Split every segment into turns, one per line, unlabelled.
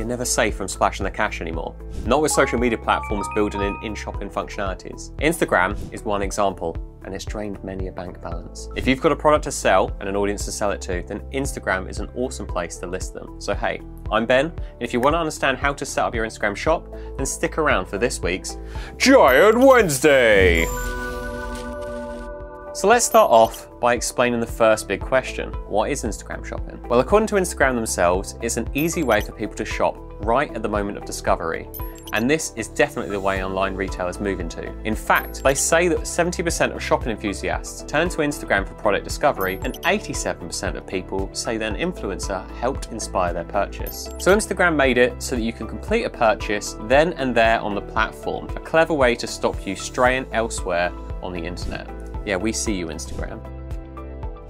never safe from splashing the cash anymore. Not with social media platforms building in shopping functionalities. Instagram is one example, and it's drained many a bank balance. If you've got a product to sell and an audience to sell it to, then Instagram is an awesome place to list them. So hey, I'm Ben, and if you want to understand how to set up your Instagram shop, then stick around for this week's Giant Wednesday! So let's start off by explaining the first big question. What is Instagram shopping? Well, according to Instagram themselves, it's an easy way for people to shop right at the moment of discovery. And this is definitely the way online retail is moving to. In fact, they say that 70% of shopping enthusiasts turn to Instagram for product discovery, and 87% of people say that an influencer helped inspire their purchase. So Instagram made it so that you can complete a purchase then and there on the platform, a clever way to stop you straying elsewhere on the internet. Yeah, we see you, Instagram.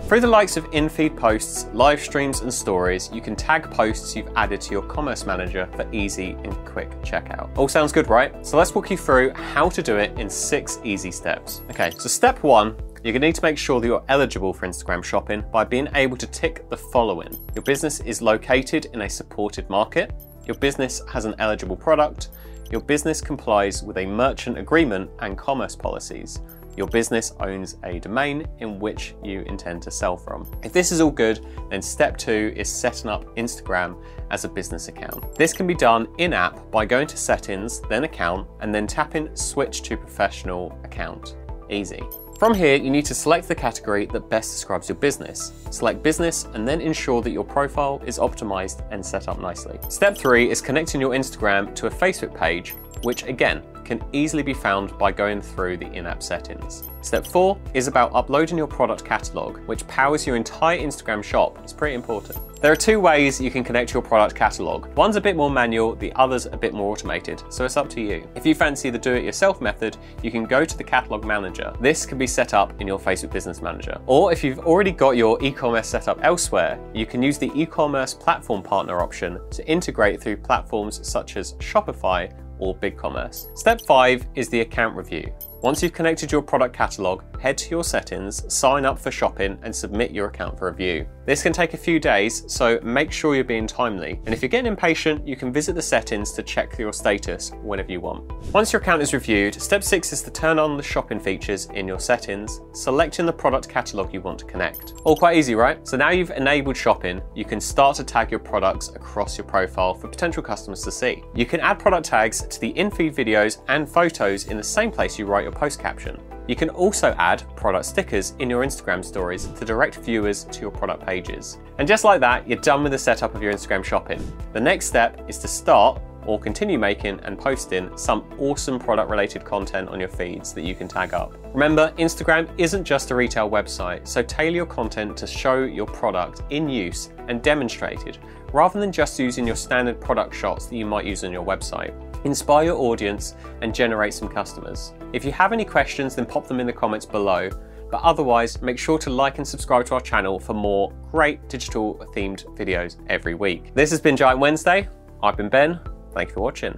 Through the likes of in-feed posts, live streams and stories, you can tag posts you've added to your commerce manager for easy and quick checkout. All sounds good, right? So let's walk you through how to do it in 6 easy steps. Okay, so step 1, you're gonna need to make sure that you're eligible for Instagram shopping by being able to tick the following. Your business is located in a supported market, your business has an eligible product, your business complies with a merchant agreement and commerce policies, your business owns a domain in which you intend to sell from. If this is all good, then step 2 is setting up Instagram as a business account. This can be done in-app by going to settings, then account, and then tapping switch to professional account. Easy. From here, you need to select the category that best describes your business. Select business and then ensure that your profile is optimized and set up nicely. Step 3 is connecting your Instagram to a Facebook page, which again, can easily be found by going through the in-app settings. Step 4 is about uploading your product catalog, which powers your entire Instagram shop. It's pretty important. There are 2 ways you can connect your product catalog. One's a bit more manual, the other's a bit more automated, so it's up to you. If you fancy the do-it-yourself method, you can go to the Catalogue Manager. This can be set up in your Facebook Business Manager. Or if you've already got your e-commerce set up elsewhere, you can use the e-commerce platform partner option to integrate through platforms such as Shopify or BigCommerce. Step 5 is the account review. Once you've connected your product catalog, head to your settings, sign up for shopping, and submit your account for review. This can take a few days, so make sure you're being timely. And if you're getting impatient, you can visit the settings to check your status whenever you want. Once your account is reviewed, step 6 is to turn on the shopping features in your settings, selecting the product catalog you want to connect. All quite easy, right? So now you've enabled shopping, you can start to tag your products across your profile for potential customers to see. You can add product tags to the in-feed videos and photos in the same place you write your post caption. You can also add product stickers in your Instagram stories to direct viewers to your product pages. And just like that, you're done with the setup of your Instagram shopping. The next step is to start or continue making and posting some awesome product related content on your feeds that you can tag up. Remember, Instagram isn't just a retail website, so tailor your content to show your product in use and demonstrated, rather than just using your standard product shots that you might use on your website. Inspire your audience and generate some customers. If you have any questions, then pop them in the comments below. But otherwise, make sure to like and subscribe to our channel for more great digital themed videos every week. This has been Giant Wednesday. I've been Ben. Thank you for watching.